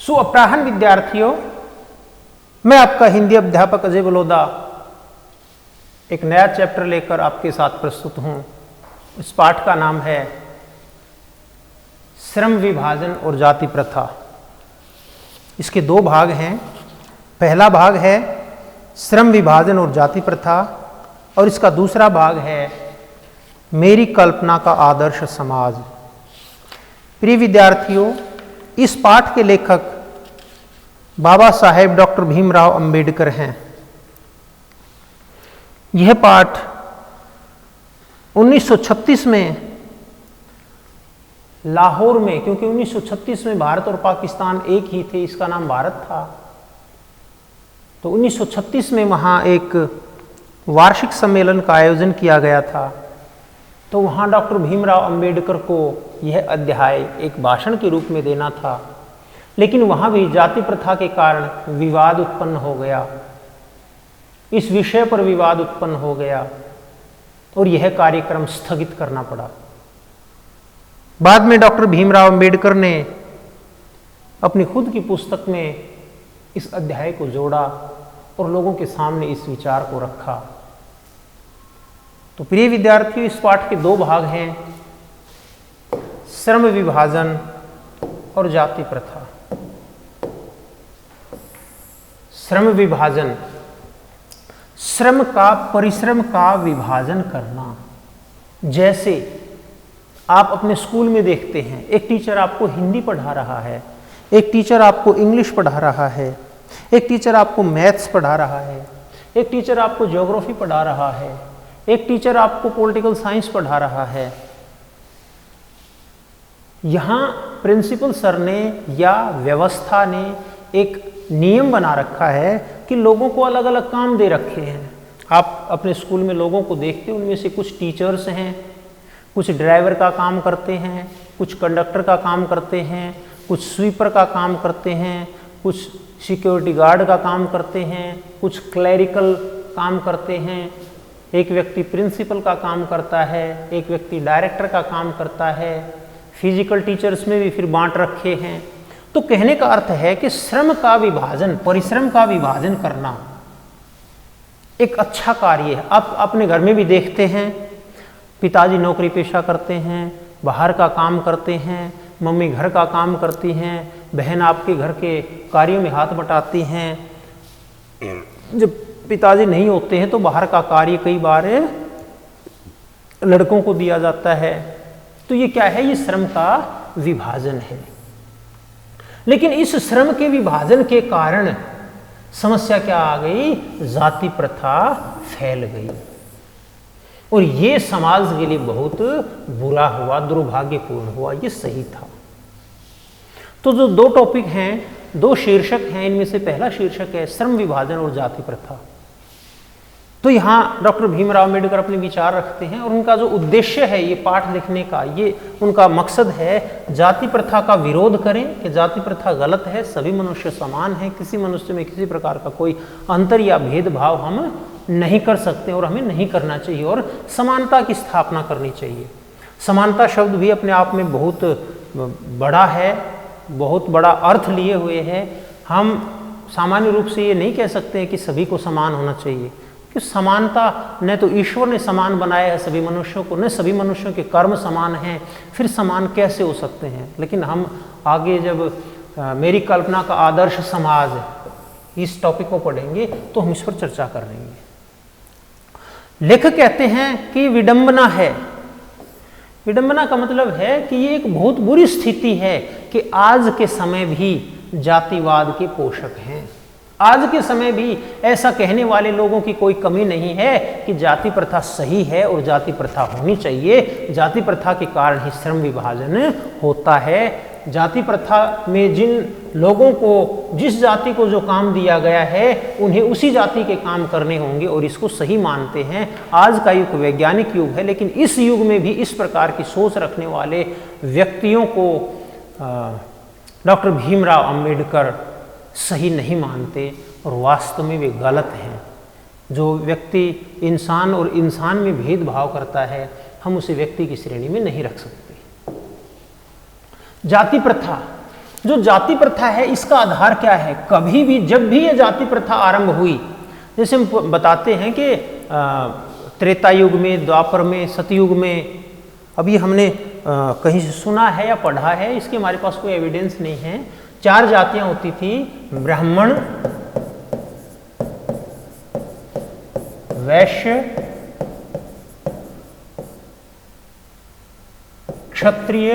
सुअपराह्न विद्यार्थियों, मैं आपका हिंदी अध्यापक अजय बलोदा एक नया चैप्टर लेकर आपके साथ प्रस्तुत हूं। इस पाठ का नाम है श्रम विभाजन और जाति प्रथा। इसके दो भाग हैं। पहला भाग है श्रम विभाजन और जाति प्रथा और इसका दूसरा भाग है मेरी कल्पना का आदर्श समाज। प्रिय विद्यार्थियों, इस पाठ के लेखक बाबा साहेब डॉक्टर भीमराव अंबेडकर हैं। यह पाठ 1936 में लाहौर में, क्योंकि 1936 में भारत और पाकिस्तान एक ही थे, इसका नाम भारत था, तो 1936 में वहाँ एक वार्षिक सम्मेलन का आयोजन किया गया था। तो वहाँ डॉक्टर भीमराव अंबेडकर को यह अध्याय एक भाषण के रूप में देना था, लेकिन वहाँ भी जाति प्रथा के कारण विवाद उत्पन्न हो गया। इस विषय पर विवाद उत्पन्न हो गया और यह कार्यक्रम स्थगित करना पड़ा। बाद में डॉक्टर भीमराव अंबेडकर ने अपनी खुद की पुस्तक में इस अध्याय को जोड़ा और लोगों के सामने इस विचार को रखा। तो प्रिय विद्यार्थियों, इस पाठ के दो भाग हैं, श्रम विभाजन और जाति प्रथा। श्रम विभाजन, श्रम का, परिश्रम का विभाजन करना। जैसे आप अपने स्कूल में देखते हैं, एक टीचर आपको हिंदी पढ़ा रहा है, एक टीचर आपको इंग्लिश पढ़ा रहा है, एक टीचर आपको मैथ्स पढ़ा रहा है, एक टीचर आपको ज्योग्राफी पढ़ा रहा है, एक टीचर आपको पॉलिटिकल साइंस पढ़ा रहा है। यहाँ प्रिंसिपल सर ने या व्यवस्था ने एक नियम बना रखा है कि लोगों को अलग अलग काम दे रखे हैं। आप अपने स्कूल में लोगों को देखते हैं, उनमें से कुछ टीचर्स हैं, कुछ ड्राइवर का काम करते हैं, कुछ कंडक्टर का काम करते हैं, कुछ स्वीपर का काम करते हैं, कुछ सिक्योरिटी गार्ड का काम करते हैं, कुछ क्लरिकल काम करते हैं, एक व्यक्ति प्रिंसिपल का काम करता है, एक व्यक्ति डायरेक्टर का काम करता है। फिजिकल टीचर्स में भी फिर बांट रखे हैं। तो कहने का अर्थ है कि श्रम का विभाजन, परिश्रम का विभाजन करना एक अच्छा कार्य है। आप अपने घर में भी देखते हैं, पिताजी नौकरी पेशा करते हैं, बाहर का काम करते हैं, मम्मी घर का काम करती हैं, बहन आपके घर के कार्यों में हाथ बटाती हैं। जब पिताजी नहीं होते हैं तो बाहर का कार्य कई बार लड़कों को दिया जाता है। तो ये क्या है? ये श्रम का विभाजन है। लेकिन इस श्रम के विभाजन के कारण समस्या क्या आ गई? जाति प्रथा फैल गई और ये समाज के लिए बहुत बुरा हुआ, दुर्भाग्यपूर्ण हुआ। ये सही था। तो जो दो टॉपिक हैं, दो शीर्षक हैं, इनमें से पहला शीर्षक है श्रम विभाजन और जाति प्रथा। तो यहाँ डॉक्टर भीमराव अंबेडकर अपने विचार रखते हैं और उनका जो उद्देश्य है ये पाठ लिखने का, ये उनका मकसद है जाति प्रथा का विरोध करें कि जाति प्रथा गलत है, सभी मनुष्य समान हैं, किसी मनुष्य में किसी प्रकार का कोई अंतर या भेदभाव हम नहीं कर सकते और हमें नहीं करना चाहिए और समानता की स्थापना करनी चाहिए। समानता शब्द भी अपने आप में बहुत बड़ा है, बहुत बड़ा अर्थ लिए हुए है। हम सामान्य रूप से ये नहीं कह सकते कि सभी को समान होना चाहिए, कि समानता न तो ईश्वर ने समान बनाया है सभी मनुष्यों को, न सभी मनुष्यों के कर्म समान हैं, फिर समान कैसे हो सकते हैं। लेकिन हम आगे जब मेरी कल्पना का आदर्श समाज इस टॉपिक को पढ़ेंगे तो हम इस पर चर्चा कर लेंगे। लेखक कहते हैं कि विडंबना है। विडंबना का मतलब है कि ये एक बहुत बुरी स्थिति है कि आज के समय भी जातिवाद के पोषक हैं। आज के समय भी ऐसा कहने वाले लोगों की कोई कमी नहीं है कि जाति प्रथा सही है और जाति प्रथा होनी चाहिए। जाति प्रथा के कारण ही श्रम विभाजन होता है। जाति प्रथा में जिन लोगों को, जिस जाति को जो काम दिया गया है, उन्हें उसी जाति के काम करने होंगे और इसको सही मानते हैं। आज का युग वैज्ञानिक युग है, लेकिन इस युग में भी इस प्रकार की सोच रखने वाले व्यक्तियों को डॉक्टर भीमराव अंबेडकर सही नहीं मानते और वास्तव में वे गलत हैं। जो व्यक्ति इंसान और इंसान में भेदभाव करता है, हम उसे व्यक्ति की श्रेणी में नहीं रख सकते। जाति प्रथा, जो जाति प्रथा है इसका आधार क्या है? कभी भी जब भी ये जाति प्रथा आरंभ हुई, जैसे हम बताते हैं कि त्रेता युग में, द्वापर में, सतयुग में, अभी हमने कहीं से सुना है या पढ़ा है, इसके हमारे पास कोई एविडेंस नहीं है। 4 जातियां होती थी, ब्राह्मण, वैश्य, क्षत्रिय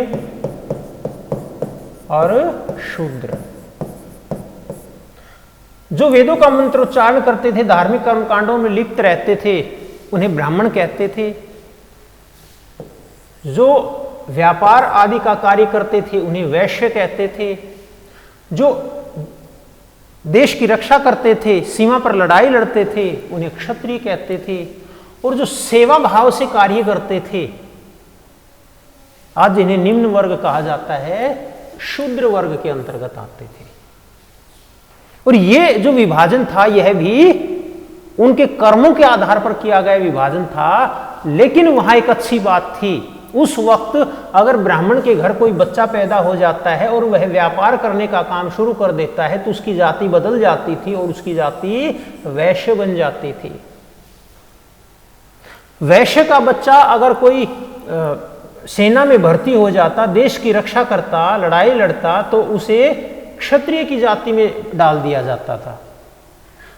और शूद्र। जो वेदों का मंत्रोच्चारण करते थे, धार्मिक कर्मकांडों में लिप्त रहते थे, उन्हें ब्राह्मण कहते थे। जो व्यापार आदि का कार्य करते थे उन्हें वैश्य कहते थे। जो देश की रक्षा करते थे, सीमा पर लड़ाई लड़ते थे, उन्हें क्षत्रिय कहते थे। और जो सेवा भाव से कार्य करते थे, आज जिन्हें निम्न वर्ग कहा जाता है, शूद्र वर्ग के अंतर्गत आते थे। और ये जो विभाजन था यह भी उनके कर्मों के आधार पर किया गया विभाजन था। लेकिन वहां एक अच्छी बात थी, उस वक्त अगर ब्राह्मण के घर कोई बच्चा पैदा हो जाता है और वह व्यापार करने का काम शुरू कर देता है तो उसकी जाति बदल जाती थी और उसकी जाति वैश्य बन जाती थी। वैश्य का बच्चा अगर कोई सेना में भर्ती हो जाता, देश की रक्षा करता, लड़ाई लड़ता, तो उसे क्षत्रिय की जाति में डाल दिया जाता था।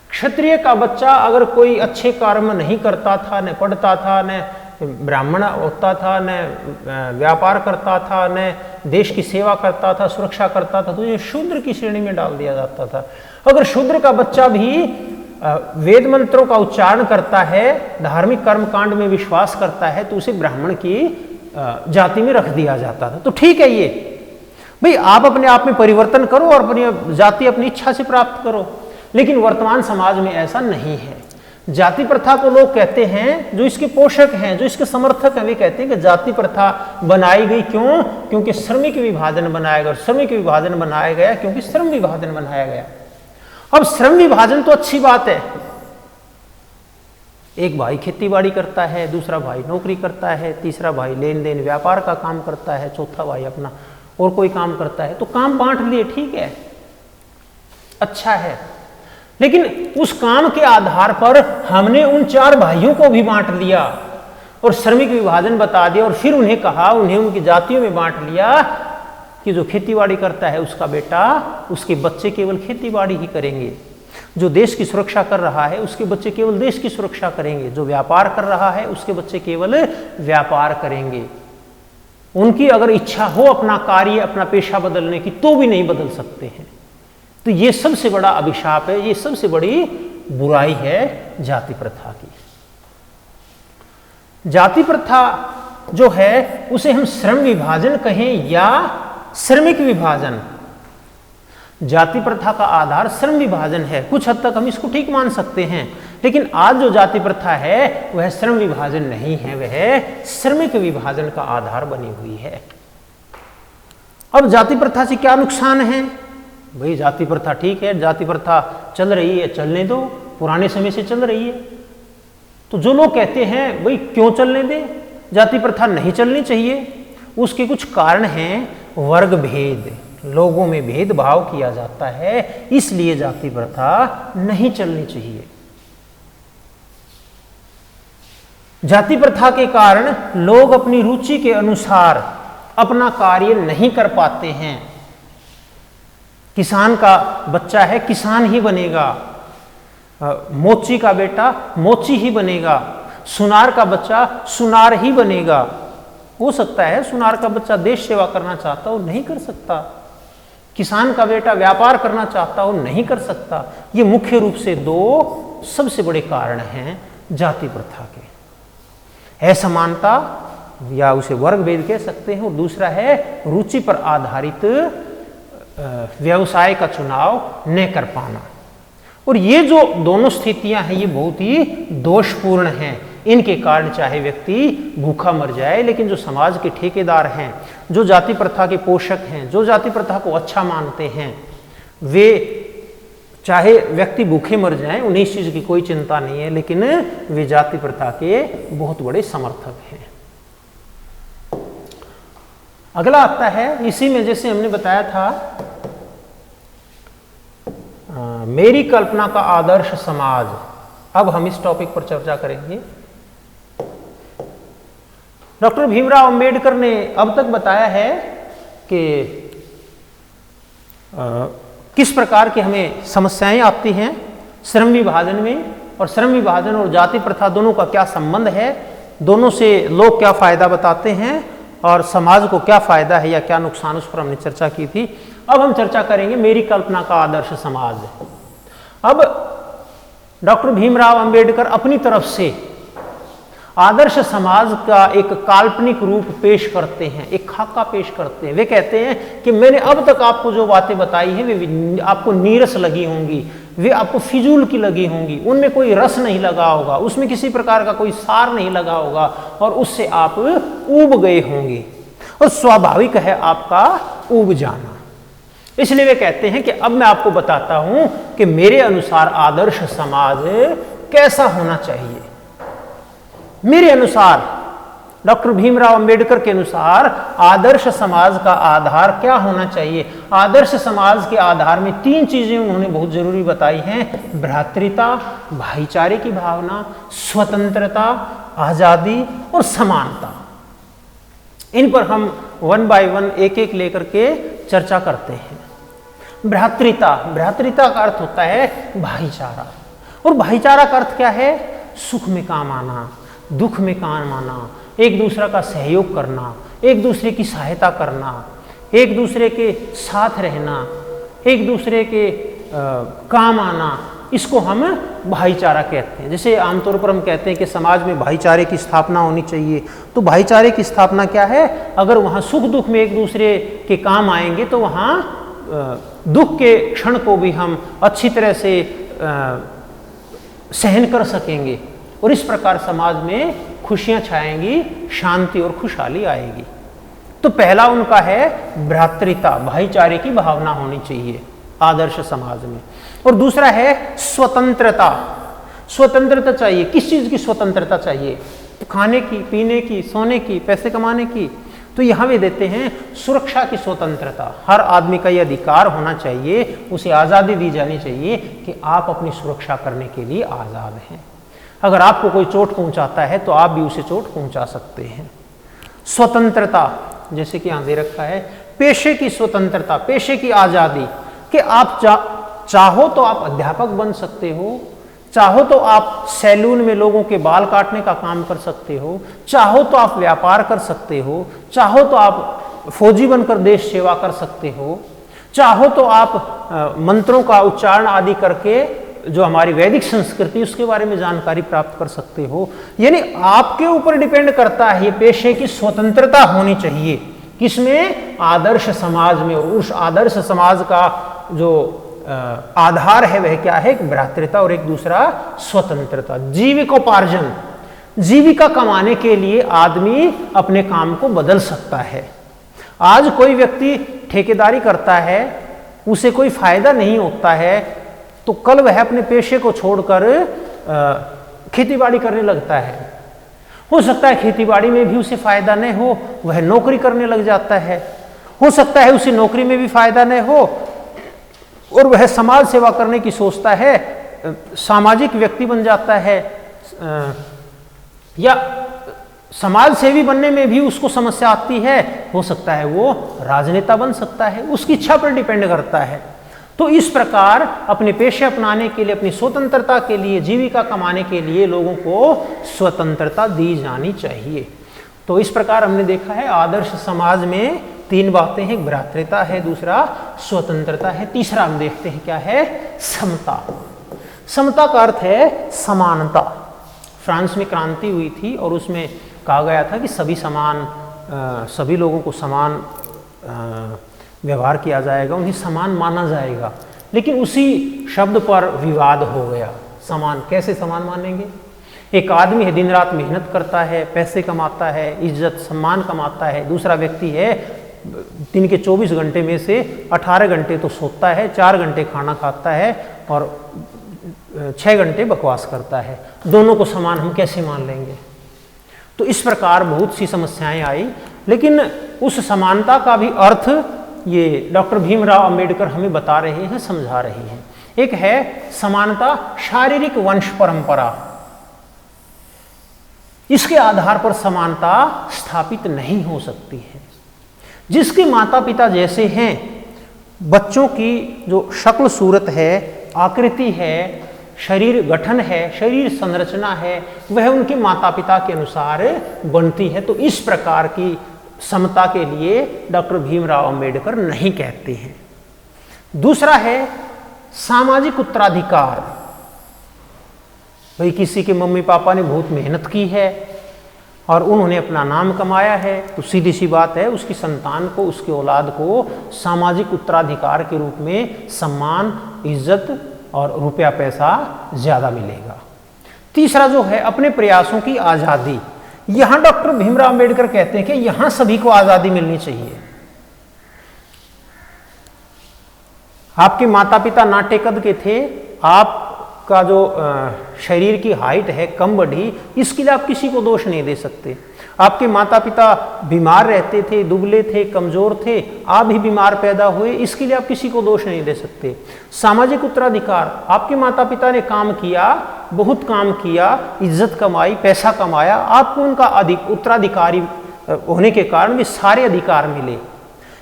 क्षत्रिय का बच्चा अगर कोई अच्छे कर्म नहीं करता था, न पढ़ता था, न ब्राह्मण होता था, न व्यापार करता था, न देश की सेवा करता था, सुरक्षा करता था, तो ये शूद्र की श्रेणी में डाल दिया जाता था। अगर शूद्र का बच्चा भी वेद मंत्रों का उच्चारण करता है, धार्मिक कर्मकांड में विश्वास करता है, तो उसे ब्राह्मण की जाति में रख दिया जाता था। तो ठीक है, ये भाई आप अपने आप में परिवर्तन करो और अपनी जाति अपनी इच्छा से प्राप्त करो। लेकिन वर्तमान समाज में ऐसा नहीं है। जाति प्रथा को लोग कहते हैं, जो इसके पोषक हैं, जो इसके समर्थक हैं, वे कहते हैं कि जाति प्रथा बनाई गई क्यों? क्योंकि श्रमिक विभाजन बनाया गया। और श्रमिक विभाजन बनाया गया क्योंकि श्रम विभाजन बनाया गया। अब श्रम विभाजन तो अच्छी बात है, एक भाई खेतीबाड़ी करता है, दूसरा भाई नौकरी करता है, तीसरा भाई लेन देन व्यापार का काम करता है, चौथा भाई अपना और कोई काम करता है, तो काम बांट लिए, ठीक है, अच्छा है। लेकिन उस काम के आधार पर हमने उन 4 भाइयों को भी बांट लिया और श्रमिक विभाजन बता दिया और फिर उन्हें कहा, उन्हें उनकी जातियों में बांट लिया कि जो खेतीबाड़ी करता है उसका बेटा, उसके बच्चे केवल खेतीबाड़ी ही करेंगे। जो देश की सुरक्षा कर रहा है उसके बच्चे केवल देश की सुरक्षा करेंगे। जो व्यापार कर रहा है उसके बच्चे केवल व्यापार करेंगे। उनकी अगर इच्छा हो अपना कार्य, अपना पेशा बदलने की, तो भी नहीं बदल सकते हैं। तो ये सबसे बड़ा अभिशाप है, ये सबसे बड़ी बुराई है जाति प्रथा की। जाति प्रथा जो है उसे हम श्रम विभाजन कहें या श्रमिक विभाजन, जाति प्रथा का आधार श्रम विभाजन है। कुछ हद तक हम इसको ठीक मान सकते हैं, लेकिन आज जो जाति प्रथा है वह श्रम विभाजन नहीं है, वह श्रमिक विभाजन का आधार बनी हुई है। अब जाति प्रथा से क्या नुकसान है? भाई जाति प्रथा ठीक है, जाति प्रथा चल रही है, चलने दो, पुराने समय से चल रही है। तो जो लोग कहते हैं भाई क्यों चलने दे, जाति प्रथा नहीं चलनी चाहिए, उसके कुछ कारण हैं। वर्ग भेद, लोगों में भेदभाव किया जाता है, इसलिए जाति प्रथा नहीं चलनी चाहिए। जाति प्रथा के कारण लोग अपनी रुचि के अनुसार अपना कार्य नहीं कर पाते हैं। किसान का बच्चा है, किसान ही बनेगा, मोची का बेटा मोची ही बनेगा, सुनार का बच्चा सुनार ही बनेगा। हो सकता है सुनार का बच्चा देश सेवा करना चाहता हो, नहीं कर सकता। किसान का बेटा व्यापार करना चाहता हो, नहीं कर सकता। ये मुख्य रूप से 2 सबसे बड़े कारण हैं जाति प्रथा के। असमानता या उसे वर्ग भेद कह सकते हैं, और दूसरा है रुचि पर आधारित व्यवसाय का चुनाव न कर पाना। और ये जो दोनों स्थितियां हैं ये बहुत ही दोषपूर्ण हैं। इनके कारण चाहे व्यक्ति भूखा मर जाए, लेकिन जो समाज के ठेकेदार हैं, जो जाति प्रथा के पोषक हैं, जो जाति प्रथा को अच्छा मानते हैं, वे चाहे व्यक्ति भूखे मर जाएं, उन्हें इस चीज की कोई चिंता नहीं है, लेकिन वे जाति प्रथा के बहुत बड़े समर्थक हैं। अगला आता है, इसी में जैसे हमने बताया था मेरी कल्पना का आदर्श समाज, अब हम इस टॉपिक पर चर्चा करेंगे। डॉक्टर भीमराव अंबेडकर ने अब तक बताया है कि किस प्रकार की हमें समस्याएं आती हैं श्रम विभाजन में, और श्रम विभाजन और जाति प्रथा दोनों का क्या संबंध है, दोनों से लोग क्या फायदा बताते हैं और समाज को क्या फायदा है या क्या नुकसान, उस पर हमने चर्चा की थी। अब हम चर्चा करेंगे मेरी कल्पना का आदर्श समाज। अब डॉक्टर भीमराव अंबेडकर अपनी तरफ से आदर्श समाज का एक काल्पनिक रूप पेश करते हैं, एक खाका पेश करते हैं। वे कहते हैं कि मैंने अब तक आपको जो बातें बताई हैं वे आपको नीरस लगी होंगी, वे आपको फिजूल की लगी होंगी, उनमें कोई रस नहीं लगा होगा, उसमें किसी प्रकार का कोई सार नहीं लगा होगा और उससे आप ऊब गए होंगे, और स्वाभाविक है आपका ऊब जाना। इसलिए वे कहते हैं कि अब मैं आपको बताता हूं कि मेरे अनुसार आदर्श समाज कैसा होना चाहिए। मेरे अनुसार, डॉक्टर भीमराव अंबेडकर के अनुसार आदर्श समाज का आधार क्या होना चाहिए। आदर्श समाज के आधार में 3 चीजें उन्होंने बहुत जरूरी बताई हैं: भ्रातृता, भाईचारे की भावना, स्वतंत्रता, आजादी और समानता। इन पर हम 1 बाय 1 एक लेकर के चर्चा करते हैं। भ्रातृता, भ्रातृता का अर्थ होता है भाईचारा, और भाईचारा का अर्थ क्या है? सुख में काम आना, दुख में काम आना, एक दूसरे का सहयोग करना, एक दूसरे की सहायता करना, एक दूसरे के साथ रहना, एक दूसरे के काम आना, इसको हम भाईचारा कहते हैं। जैसे आमतौर पर हम कहते हैं कि समाज में भाईचारे की स्थापना होनी चाहिए, तो भाईचारे की स्थापना क्या है? अगर वहाँ सुख दुख में एक दूसरे के काम आएंगे तो वहाँ दुख के क्षण को भी हम अच्छी तरह से सहन कर सकेंगे, और इस प्रकार समाज में खुशियां छाएंगी, शांति और खुशहाली आएगी। तो पहला उनका है भ्रातृता, भाईचारे की भावना होनी चाहिए आदर्श समाज में। और दूसरा है स्वतंत्रता। स्वतंत्रता चाहिए। किस चीज की स्वतंत्रता चाहिए? खाने की, पीने की, सोने की, पैसे कमाने की। तो यहां वे देते हैं सुरक्षा की स्वतंत्रता। हर आदमी का यह अधिकार होना चाहिए, उसे आजादी दी जानी चाहिए कि आप अपनी सुरक्षा करने के लिए आजाद हैं। अगर आपको कोई चोट पहुंचाता है तो आप भी उसे चोट पहुंचा सकते हैं। स्वतंत्रता, जैसे कि यहां दे रखा है, पेशे की स्वतंत्रता, पेशे की आजादी, कि आप चाहो तो आप अध्यापक बन सकते हो, चाहो तो आप सैलून में लोगों के बाल काटने का काम कर सकते हो, चाहो तो आप व्यापार कर सकते हो, चाहो तो आप फौजी बनकर देश सेवा कर सकते हो, चाहो तो आप मंत्रों का उच्चारण आदि करके जो हमारी वैदिक संस्कृति उसके बारे में जानकारी प्राप्त कर सकते हो। यानी आपके ऊपर डिपेंड करता है, ये पेशे की स्वतंत्रता होनी चाहिए। किसमें? आदर्श समाज में। और उस आदर्श समाज का जो आधार है वह क्या है? भ्रातृता और एक दूसरा स्वतंत्रता। जीविकोपार्जन, जीविका कमाने के लिए आदमी अपने काम को बदल सकता है। आज कोई व्यक्ति ठेकेदारी करता है, उसे कोई फायदा नहीं होता है, तो कल वह अपने पेशे को छोड़कर खेतीबाड़ी करने लगता है। हो सकता है खेतीबाड़ी में भी उसे फायदा न हो, वह नौकरी करने लग जाता है। हो सकता है उसे नौकरी में भी फायदा न हो और वह समाज सेवा करने की सोचता है, सामाजिक व्यक्ति बन जाता है, या समाज सेवी बनने में भी उसको समस्या आती है। हो सकता है वो राजनेता बन सकता है, उसकी इच्छा पर डिपेंड करता है। तो इस प्रकार अपने पेशे अपनाने के लिए, अपनी स्वतंत्रता के लिए, जीविका कमाने के लिए लोगों को स्वतंत्रता दी जानी चाहिए। तो इस प्रकार हमने देखा है आदर्श समाज में 3 बातें हैं। भ्रातृता है, दूसरा स्वतंत्रता है, तीसरा हम देखते हैं क्या है? समता। समता का अर्थ है समानता। फ्रांस में क्रांति हुई थी और उसमें कहा गया था कि सभी लोगों को समान व्यवहार किया जाएगा, उन्हें समान माना जाएगा। लेकिन उसी शब्द पर विवाद हो गया। समान कैसे समान मानेंगे? एक आदमी है, दिन रात मेहनत करता है, पैसे कमाता है, इज्जत सम्मान कमाता है। दूसरा व्यक्ति है, दिन के 24 घंटे में से 18 घंटे तो सोता है, 4 घंटे खाना खाता है और 6 घंटे बकवास करता है। दोनों को समान हम कैसे मान लेंगे? तो इस प्रकार बहुत सी समस्याएं आई। लेकिन उस समानता का भी अर्थ ये डॉक्टर भीमराव अंबेडकर हमें बता रहे हैं, समझा रहे हैं। एक है समानता शारीरिक वंश परंपरा, इसके आधार पर समानता स्थापित नहीं हो सकती है। जिसके माता पिता जैसे हैं, बच्चों की जो शक्ल सूरत है, आकृति है, शरीर गठन है, शरीर संरचना है, वह उनके माता पिता के अनुसार बनती है। तो इस प्रकार की समता के लिए डॉक्टर भीमराव अंबेडकर नहीं कहते हैं। दूसरा है सामाजिक उत्तराधिकार। भाई किसी के मम्मी पापा ने बहुत मेहनत की है और उन्होंने अपना नाम कमाया है, तो सीधी सी बात है उसकी संतान को, उसकी औलाद को सामाजिक उत्तराधिकार के रूप में सम्मान, इज्जत और रुपया पैसा ज्यादा मिलेगा। तीसरा जो है अपने प्रयासों की आजादी। यहां डॉक्टर भीमराव अंबेडकर कहते हैं कि यहां सभी को आजादी मिलनी चाहिए। आपके माता पिता नाट्य कद के थे, आपका जो शरीर की हाइट है कम बढ़ी, इसके लिए आप किसी को दोष नहीं दे सकते। आपके माता पिता बीमार रहते थे, दुबले थे, कमजोर थे, आप भी बीमार पैदा हुए, इसके लिए आप किसी को दोष नहीं दे सकते। सामाजिक उत्तराधिकार, आपके माता पिता ने काम किया, बहुत काम किया, इज्जत कमाई, पैसा कमाया, आपको उनका उत्तराधिकारी होने के कारण भी सारे अधिकार मिले।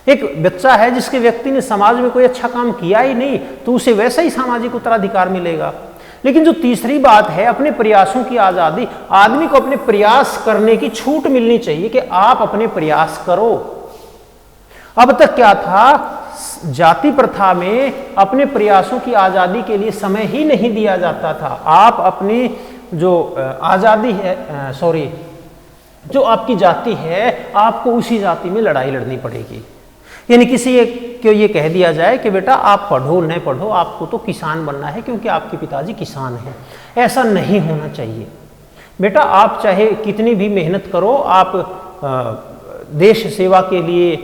एक बच्चा है जिसके व्यक्ति ने समाज में कोई अच्छा काम किया ही नहीं, तो उसे वैसा ही सामाजिक उत्तराधिकार मिलेगा। लेकिन जो तीसरी बात है अपने प्रयासों की आजादी, आदमी को अपने प्रयास करने की छूट मिलनी चाहिए कि आप अपने प्रयास करो। अब तक क्या था, जाति प्रथा में अपने प्रयासों की आजादी के लिए समय ही नहीं दिया जाता था। आप अपनी जो आजादी है, जो आपकी जाति है, आपको उसी जाति में लड़ाई लड़नी पड़ेगी। यानी किसी को ये कह दिया जाए कि बेटा आप पढ़ो न पढ़ो, आपको तो किसान बनना है क्योंकि आपके पिताजी किसान हैं, ऐसा नहीं होना चाहिए। बेटा आप चाहे कितनी भी मेहनत करो, आप देश सेवा के लिए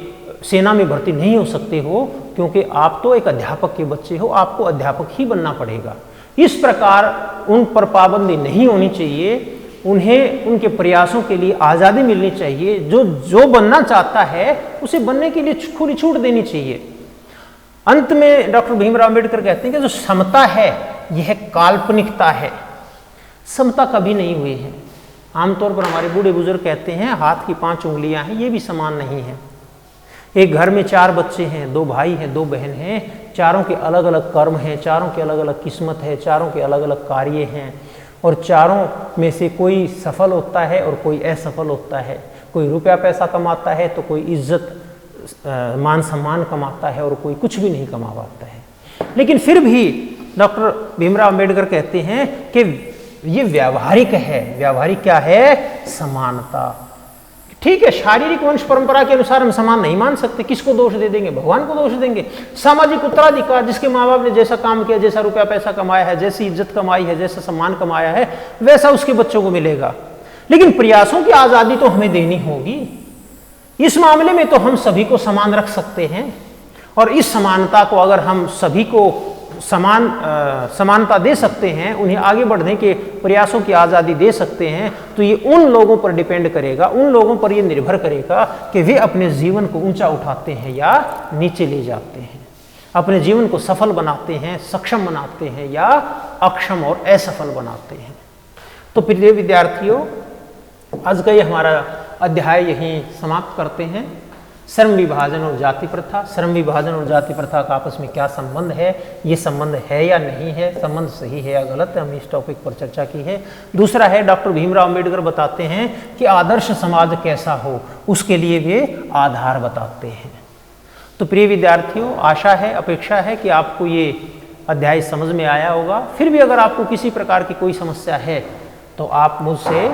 सेना में भर्ती नहीं हो सकते हो क्योंकि आप तो एक अध्यापक के बच्चे हो, आपको अध्यापक ही बनना पड़ेगा। इस प्रकार उन पर पाबंदी नहीं होनी चाहिए, उन्हें उनके प्रयासों के लिए आज़ादी मिलनी चाहिए। जो बनना चाहता है उसे बनने के लिए खुली छूट देनी चाहिए। अंत में डॉक्टर भीमराव अंबेडकर कहते हैं कि जो समता है यह काल्पनिकता है, समता कभी नहीं हुई है। आमतौर पर हमारे बूढ़े बुजुर्ग कहते हैं हाथ की 5 उंगलियां हैं, ये भी समान नहीं है। एक घर में 4 बच्चे हैं, 2 भाई हैं, 2 बहन हैं, चारों के अलग अलग कर्म हैं, चारों के अलग अलग किस्मत है, चारों के अलग अलग कार्य हैं और चारों में से कोई सफल होता है और कोई असफल होता है। कोई रुपया पैसा कमाता है तो कोई इज्जत मान सम्मान कमाता है और कोई कुछ भी नहीं कमा पाता है। लेकिन फिर भी डॉक्टर भीमराव अंबेडकर कहते हैं कि ये व्यावहारिक है। व्यावहारिक क्या है? समानता। ठीक है, शारीरिक वंश परंपरा के अनुसार हम समान नहीं मान सकते, किसको दोष दे देंगे? भगवान को दोष देंगे। सामाजिक उत्तराधिकार, जिसके माँ बाप ने जैसा काम किया, जैसा रुपया पैसा कमाया है, जैसी इज्जत कमाई है, जैसा सम्मान कमाया है, वैसा उसके बच्चों को मिलेगा। लेकिन प्रयासों की आजादी तो हमें देनी होगी। इस मामले में तो हम सभी को समान रख सकते हैं और इस समानता को अगर हम सभी को समानता दे सकते हैं, उन्हें आगे बढ़ने के प्रयासों की आज़ादी दे सकते हैं, तो ये उन लोगों पर डिपेंड करेगा, उन लोगों पर ये निर्भर करेगा कि वे अपने जीवन को ऊंचा उठाते हैं या नीचे ले जाते हैं, अपने जीवन को सफल बनाते हैं, सक्षम बनाते हैं या अक्षम और असफल बनाते हैं। तो प्रिय विद्यार्थियों, आज का ये हमारा अध्याय यहीं समाप्त करते हैं। श्रम विभाजन और जाति प्रथा, श्रम विभाजन और जाति प्रथा का आपस में क्या संबंध है, ये संबंध है या नहीं है, संबंध सही है या गलत है, हमने इस टॉपिक पर चर्चा की है। दूसरा है डॉक्टर भीमराव अंबेडकर बताते हैं कि आदर्श समाज कैसा हो, उसके लिए वे आधार बताते हैं। तो प्रिय विद्यार्थियों, आशा है, अपेक्षा है कि आपको ये अध्याय समझ में आया होगा। फिर भी अगर आपको किसी प्रकार की कोई समस्या है तो आप मुझसे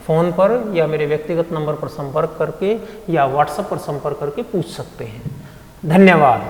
फ़ोन पर या मेरे व्यक्तिगत नंबर पर संपर्क करके या व्हाट्सएप पर संपर्क करके पूछ सकते हैं। धन्यवाद।